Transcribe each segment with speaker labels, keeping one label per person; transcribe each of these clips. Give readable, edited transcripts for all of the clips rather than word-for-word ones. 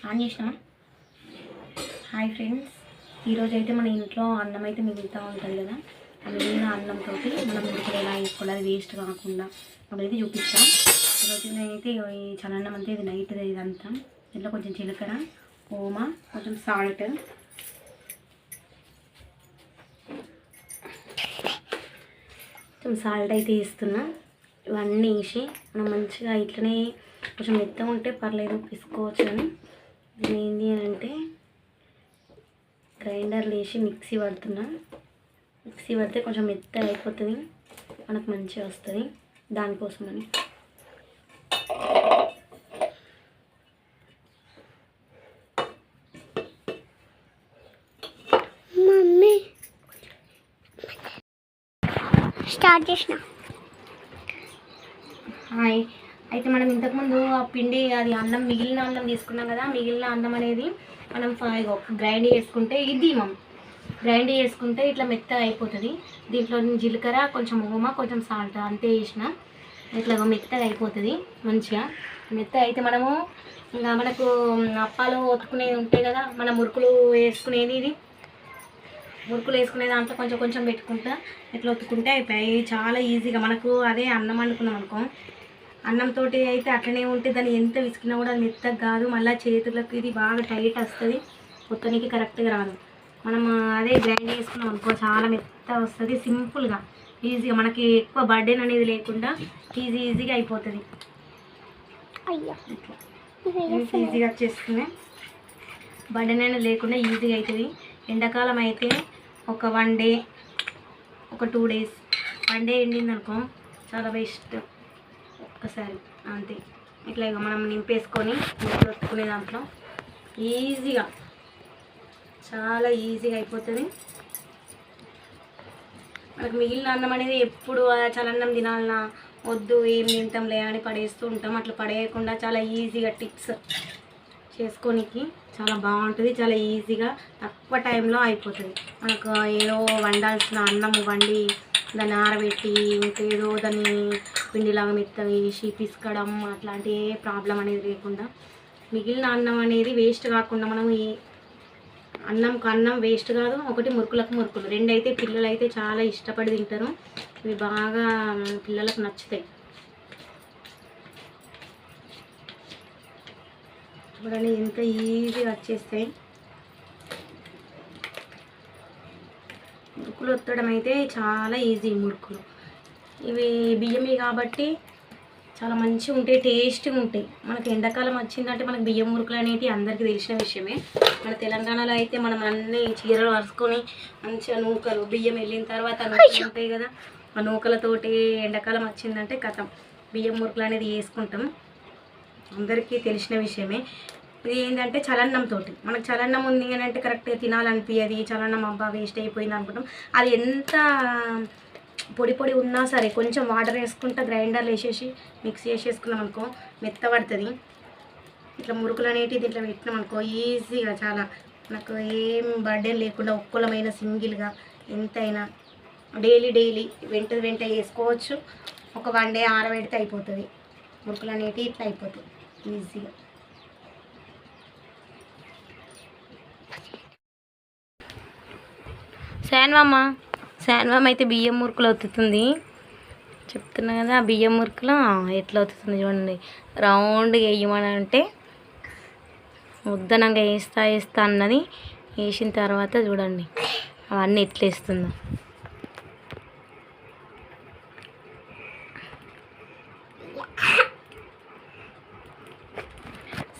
Speaker 1: On చేసినా. Hi friends, ఈరోజు అయితే మన ఇంట్లో అన్నం అయితే మిగులుతూ ఉంటుంది కదా. ఆ మిగిలిన అన్నంతో మనం మురుకులు ఎలా వేసుకోవాలి, అది వేస్ట్ కాకుండా అదైతే చూపిస్తాం. ఈరోజు నేనైతే ఈ చల్లన్నం అంతా ఇది నైట్ది ఇదంతా. ఇంట్లో కొంచెం జీలకర్ర, ఓమ, కొంచెం సాల్ట్, కొంచెం సాల్ట్ అయితే వేస్తున్నా. ఇవన్నీ వేసి మనం మంచిగా ఇట్లనే కొంచెం మెత్తగా ఉంటే పర్లేదు, పిసుకోవచ్చు. అని దీన్ని ఏంటి అంటే గ్రైండర్లో వేసి మిక్సీ పడుతున్నా. మిక్సీ పడితే కొంచెం మెత్తగా అయిపోతుంది, మనకు మంచిగా వస్తుంది. దానికోసమని
Speaker 2: మమ్మీ స్టార్ట్ చేసిన.
Speaker 1: హాయ్, అయితే మనం ఇంతకుముందు ఆ పిండి అది అన్నం మిగిలిన అన్నం తీసుకున్నాం కదా. మిగిలిన అన్నం అనేది మనం గ్రైండ్ చేసుకుంటే గ్రైండ్ చేసుకుంటే ఇట్లా మెత్తగా అయిపోతుంది. దీంట్లో జీలకర్ర, కొంచెం ఓమ, కొంచెం సాల్ట్ అంతే వేసిన ఇట్లా మెత్తగా అయిపోతుంది. మంచిగా మెత్తగా అయితే మనము ఇంకా మనకు అప్పాలు ఒత్తుకునేది ఉంటాయి కదా, మన మురుకులు వేసుకునేది. ఇది మురుకులు వేసుకునే దాంట్లో కొంచెం కొంచెం పెట్టుకుంటా ఇట్లా ఒత్తుకుంటే అయిపోయాయి. చాలా ఈజీగా మనకు అదే అన్నం వండుకున్నాం అనుకో, అన్నంతో అయితే అట్లనే ఉంటే దాన్ని ఎంత విసికినా కూడా అది మెత్తగా కాదు. మళ్ళీ చేతులకు ఇది బాగా టైట్ వస్తుంది, కొత్తనికి కరెక్ట్గా రాదు. మనం అదే గ్రైండ్ చేసుకున్నాం అనుకో చాలా మెత్తగా వస్తుంది. సింపుల్గా ఈజీగా మనకి ఎక్కువ బర్డెన్ అనేది లేకుండా ఈజీగా అయిపోతుంది. ఈజీగా వచ్చేస్తుంది, బర్డెన్ అనేది లేకుండా ఈజీగా అవుతుంది. ఎండాకాలం అయితే ఒక 1 డే, ఒక 2 days, 1 day ఎండింది అనుకో చాలా బెస్ట్. ఒక్కసారి అంతే ఇట్లా ఇక మనం నింపేసుకొని ఒత్తుకునే దాంట్లో ఈజీగా చాలా ఈజీగా అయిపోతుంది. మనకు మిగిలిన అన్నం అనేది ఎప్పుడు చల్లన్నం తినాలన్నా వద్దు ఏం తింటాంలే అని పడేస్తూ ఉంటాం. అట్లా పడేయకుండా చాలా ఈజీగా టిప్స్ చేసుకోనికి చాలా బాగుంటుంది. చాలా ఈజీగా తక్కువ టైంలో అయిపోతుంది. మనకు ఏదో వండాల్సిన అన్నం వండి దాన్ని ఆరబెట్టి ఇంకేదో దాన్ని పిండిలాగా మెత్తగా వేసి పిసకడం అట్లాంటి ఏ ప్రాబ్లం అనేది లేకుండా మిగిలిన అన్నం అనేది వేస్ట్ కాకుండా మనం ఈ అన్నం వేస్ట్ కాదు. ఒకటి మురుకులకు మురుకులు, 2 అయితే పిల్లలు అయితే చాలా ఇష్టపడి తింటారు. ఇవి బాగా పిల్లలకు నచ్చుతాయి. చూడండి ఎంత ఈజీగా వచ్చేస్తాయి. మురుకులు ఒత్తడం అయితే చాలా ఈజీ. మురుకులు ఇవి బియ్యమే కాబట్టి చాలా మంచిగా ఉంటాయి, టేస్ట్గా ఉంటాయి. మనకి ఎండాకాలం వచ్చిందంటే మనకి బియ్యం మురుకులు అనేవి అందరికీ తెలిసిన విషయమే. మన తెలంగాణలో అయితే మనం అన్నీ చీరలు వరుసుకొని మంచిగా నూకలు, బియ్యం వెళ్ళిన తర్వాత నూకలు ఉంటాయి కదా, ఆ నూకలతోటి ఎండాకాలం వచ్చిందంటే కథం బియ్యం మురుకులు అనేది వేసుకుంటాం. అందరికీ తెలిసిన విషయమే. ఇది ఏంటంటే చలన్నంతో మనకు చలన్నం ఉంది అని అంటే కరెక్ట్గా తినాలనిపించదు. చలన్నం అబ్బా వేస్ట్ అయిపోయింది అనుకుంటాం. అది ఎంత పొడి పొడి ఉన్నా సరే కొంచెం వాటర్ వేసుకుంటా గ్రైండర్లో వేసేసి మిక్స్ చేసేసుకున్నాం అనుకో మెత్తబడుతుంది. ఇట్లా మురుకులు అనేటివి ఇట్లా పెట్టినాం అనుకో ఈజీగా చాలా మనకు ఏం బర్డెన్ లేకుండా ఒక్కలమైన సింగిల్గా ఎంతైనా డైలీ వెంట వేసుకోవచ్చు. ఒక 1 day ఆరబెడితే అయిపోతుంది. మురుకులు అనేటివి ఇట్లా అయిపోతాయి ఈజీగా. శాన్వమ్మ అయితే బియ్యం మురుకులు ఒత్తుతుంది. చెప్తున్నా కదా, ఆ బియ్యం మురుకులు ఎట్లా ఒత్తుతుంది చూడండి. రౌండ్గా వేయమని అంటే ఉద్దనంగా వేస్తా అన్నది. వేసిన తర్వాత చూడండి అవన్నీ ఎట్లా వేస్తుందో.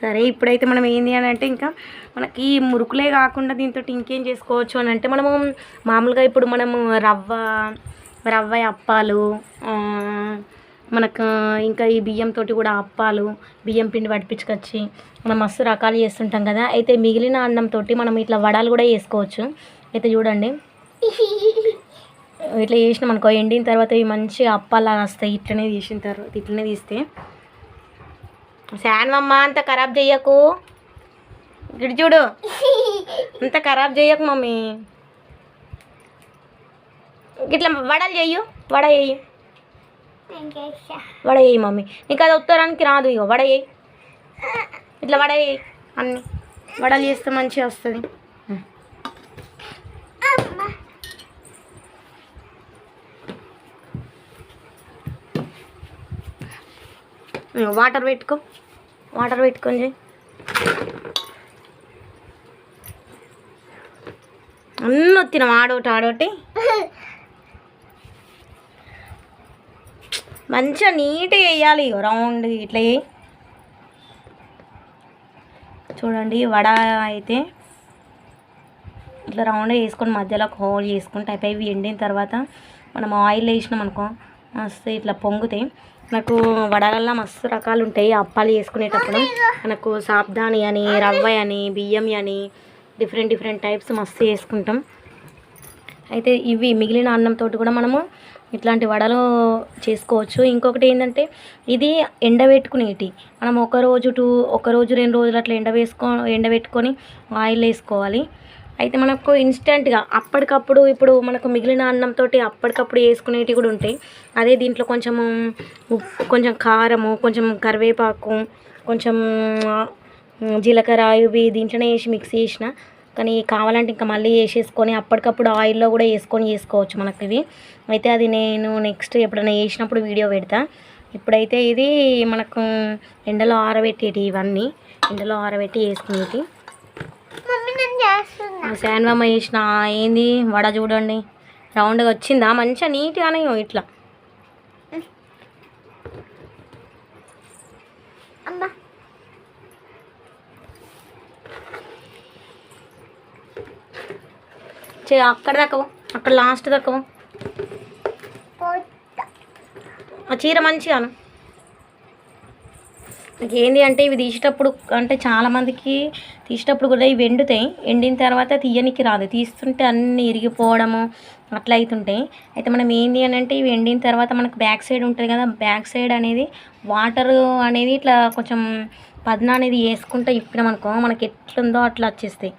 Speaker 1: సరే, ఇప్పుడైతే మనం ఏంది అని అంటే ఇంకా మనకి ఈ మురుకులే కాకుండా దీంతో ఇంకేం చేసుకోవచ్చు అని అంటే మనము మామూలుగా ఇప్పుడు మనము రవ్వ అప్పాలు, మనకు ఇంకా ఈ బియ్యంతో కూడా అప్పాలు, బియ్యం పిండి పట్టించుకొచ్చి మనం మస్తు రకాలు చేస్తుంటాం కదా. అయితే మిగిలిన అన్నంతో మనం ఇట్లా వడలు కూడా చేసుకోవచ్చు. అయితే చూడండి ఇట్లా చేసినాం అనుకో ఎండిన తర్వాత ఇవి మంచిగా అప్పాలాగా వస్తాయి. ఇట్లనే తీసిన తర్వాత ఇట్లనే తీస్తే. శాన్వమ్మ అంత ఖరాబ్ చెయ్యకు, ఇటు చూడు, అంత ఖరాబ్ చెయ్యకు మమ్మీ. ఇట్లా వడలు చెయ్యు, వడ వేయి మమ్మీ. నీకు అది ఉత్తరానికి రాదు. ఇగో వడ వేయి, ఇట్లా వడ వేయి. అన్నీ వడలు చేస్తే మంచిగా వస్తుంది. వాటర్ పెట్టుకొని చేయి. అన్నీ వచ్చినాం ఆడోటి మంచిగా నీట్గా వేయాలి. రౌండ్ ఇట్లా వేయి. చూడండి వడ అయితే ఇట్లా రౌండ్గా వేసుకొని మధ్యలో ఒక హోల్ చేసుకుంటే అయిపోయి ఎండిన తర్వాత మనం ఆయిల్ వేసినాం అనుకో మస్తు ఇట్లా పొంగుతాయి. నాకు వడలల్లో మస్తు రకాలు ఉంటాయి. అప్పాలు చేసుకునేటప్పుడు మనకు సాబ్దాని అని, రవ్వ అని, బియ్యం అని డిఫరెంట్ టైప్స్ మస్తు చేసుకుంటాం. అయితే ఇవి మిగిలిన అన్నంతో కూడా మనము ఇట్లాంటి వడలు చేసుకోవచ్చు. ఇంకొకటి ఏంటంటే ఇది ఎండబెట్టుకునేటి మనం ఒక రోజు 2 రోజులు అట్లా ఎండబెట్టుకొని ఆయిల్ వేసుకోవాలి. అయితే మనకు ఇన్స్టెంట్గా అప్పటికప్పుడు ఇప్పుడు మనకు మిగిలిన అన్నంతో అప్పటికప్పుడు వేసుకునేవి కూడా ఉంటాయి. అదే దీంట్లో కొంచెము ఉప్పు, కొంచెం కారము, కొంచెం కరివేపాకు, కొంచెం జీలకర్ర ఇవి దీంట్లోనే వేసి మిక్స్ చేసిన. కానీ కావాలంటే ఇంకా మళ్ళీ వేసేసుకొని అప్పటికప్పుడు ఆయిల్లో కూడా చేసుకోవచ్చు మనకు ఇవి. అయితే అది నేను నెక్స్ట్ ఎప్పుడైనా వేసినప్పుడు వీడియో పెడతా. ఇప్పుడైతే ఇది మనకు ఎండలో ఆరబెట్టేటి, ఇవన్నీ ఎండలో ఆరబెట్టి వేసుకునేటి. శాన్వమ్మ వేసిన ఏంది వడ చూడండి రౌండ్గా వచ్చిందా, మంచిగా నీట్గానే ఇట్లా అక్కడ దక్కవు, అక్కడ లాస్ట్ దక్కవు. ఆ చీర మంచిగాను. నాకు ఏంటి అంటే ఇవి తీసేటప్పుడు అంటే చాలామందికి తీసేటప్పుడు కూడా ఇవి ఎండిన తర్వాత తీయనికి రాదు. తీస్తుంటే అన్నీ ఇరిగిపోవడము అట్లా అవుతుంటాయి. అయితే మనం ఏంటి అని అంటే ఇవి ఎండిన తర్వాత మనకు బ్యాక్ సైడ్ ఉంటుంది కదా, బ్యాక్ సైడ్ అనేది వాటర్ అనేది ఇట్లా కొంచెం పదన అనేది వేసుకుంటే ఇప్పినామనుకో మనకి ఎట్లుందో అట్లా వచ్చేస్తాయి.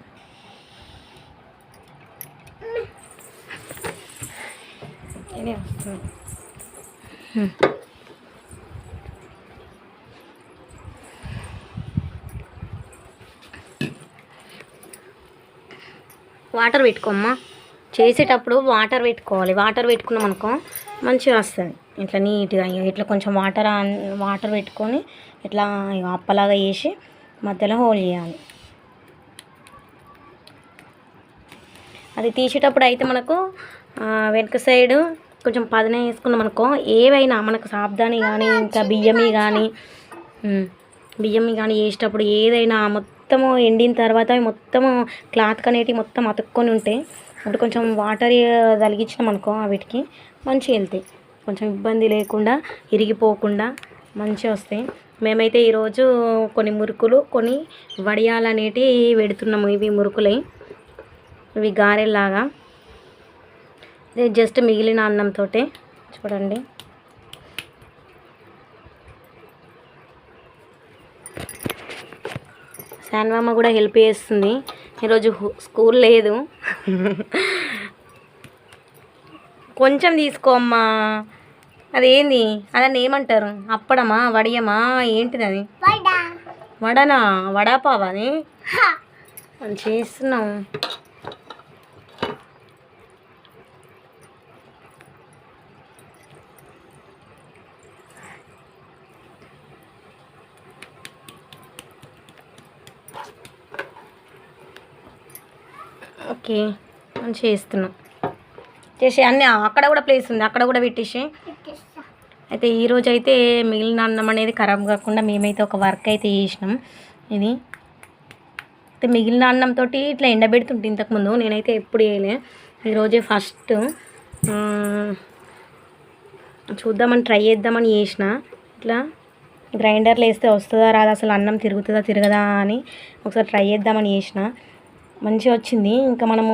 Speaker 1: ఇదే వస్తుంది. వాటర్ పెట్టుకోమ్మా, చేసేటప్పుడు వాటర్ పెట్టుకోవాలి. వాటర్ పెట్టుకున్నాం అనుకో మంచిగా వస్తుంది ఇట్లా నీట్గా. ఇట్లా కొంచెం వాటర్ పెట్టుకొని ఇట్లా అప్పలాగా వేసి మధ్యలో హోల్ చేయాలి. అది తీసేటప్పుడు అయితే మనకు వెనక సైడ్ కొంచెం పదన వేసుకున్నాం అనుకో ఏవైనా మనకు సాబ్దాని కానీ ఇంకా బియ్యమి కానీ వేసేటప్పుడు ఏదైనా మొత్తము ఎండిన తర్వాత మొత్తము క్లాత్ అనేటివి మొత్తం అతుక్కొని ఉంటాయి. అప్పుడు కొంచెం వాటర్ తలిగించినాం అనుకో వీటికి మంచిగా వెళ్తాయి. కొంచెం ఇబ్బంది లేకుండా ఇరిగిపోకుండా మంచిగా వస్తాయి. మేమైతే ఈరోజు కొన్ని మురుకులు కొన్ని వడియాలు అనేటివి పెడుతున్నాము. ఇవి మురుకులే, ఇవి గారెలాగా. ఇది జస్ట్ మిగిలిన అన్నంతో చూడండి. శాన్వమ్మ కూడా హెల్ప్ చేస్తుంది. ఈరోజు స్కూల్ లేదు. కొంచెం తీసుకోమ్మా. అదేంది అదని ఏమంటారు, అప్పడమా వడియమా ఏంటిది అది? వడనా? వడాపావా అది? అని చేస్తున్నాం. ఓకే అని చేస్తున్నాం. చేసి అన్నీ అక్కడ కూడా ప్లేస్ ఉంది, అక్కడ కూడా పెట్టేసి. అయితే ఈరోజు అయితే మిగిలిన అన్నం అనేది ఖరాబ్ కాకుండా మేమైతే ఒక వర్క్ అయితే చేసినాం. ఇది అయితే మిగిలిన అన్నంతో ఇట్లా ఎండబెడుతుంటే ఇంతకుముందు నేనైతే ఎప్పుడు వేయలే, ఈరోజే ఫస్ట్ చూద్దామని ట్రై చేద్దామని చేసిన. ఇట్లా గ్రైండర్లో వేస్తే వస్తుందా రాదా, అసలు అన్నం తిరుగుతుందా తిరగదా అని ఒకసారి ట్రై చేద్దామని చేసిన. మంచిగా వచ్చింది. ఇంకా మనము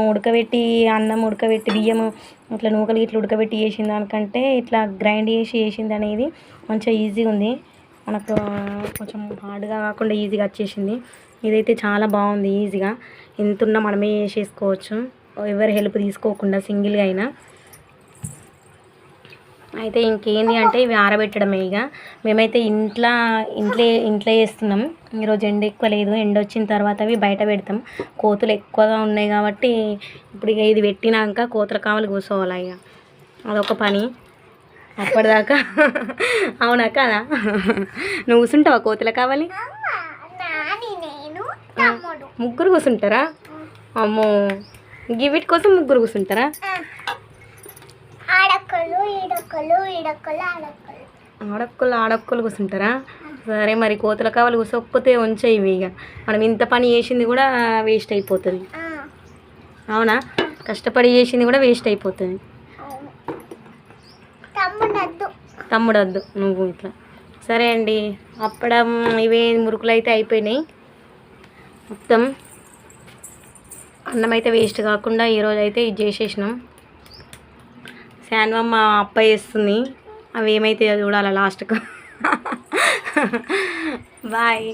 Speaker 1: అన్నం ఉడకబెట్టి బియ్యము ఇట్లా నూకలు ఇట్లా ఉడకబెట్టి చేసిన దానికంటే ఇట్లా గ్రైండ్ చేసి చేసింది అనేది మంచిగా ఈజీగా ఉంది. మనకు కొంచెం హార్డ్గా కాకుండా ఈజీగా వచ్చేసింది. ఇదైతే చాలా బాగుంది. ఈజీగా ఎంతున్నా మనమే చేసేసుకోవచ్చు, ఎవరి హెల్ప్ తీసుకోకుండా సింగిల్గా అయినా. అయితే ఇంకేంది అంటే ఇవి ఆరబెట్టడమే. ఇక మేమైతే ఇంట్లో చేస్తున్నాం. ఈరోజు ఎండ ఎక్కువ లేదు, ఎండ వచ్చిన తర్వాత అవి బయట పెడతాం. కోతులు ఎక్కువగా ఉన్నాయి కాబట్టి ఇప్పుడు ఇక ఇది పెట్టినాక కోతుల కావాలి కూర్చోవాలి. ఇక అదొక పని అప్పటిదాకా. అవునా కదా? నువ్వు కూర్చుంటావా కోతుల కావాలి? ముగ్గురు కూర్చుంటారా? అమ్మో, గివిటి కోసం ముగ్గురు కూర్చుంటారా? ఆడొక్కలు కూర్చుంటారా? సరే మరి కోతుల కావాలి కూర్చోకపోతే ఉంచేయి ఇవి. ఇక మనం ఇంత పని చేసింది కూడా వేస్ట్ అయిపోతుంది. అవునా? కష్టపడి చేసింది కూడా వేస్ట్ అయిపోతుంది. తమ్ముడద్దు నువ్వు ఇట్లా. సరే అండి, అప్పడం ఇవే మురుకులు అయితే అయిపోయినాయి మొత్తం. అన్నం అయితే వేస్ట్ కాకుండా ఈరోజు అయితే ఇది చేసేసినాం. శాన్వమ్మ అప్ప వేస్తుంది, అవి ఏమైతే చూడాలా లాస్ట్కు. బాయ్.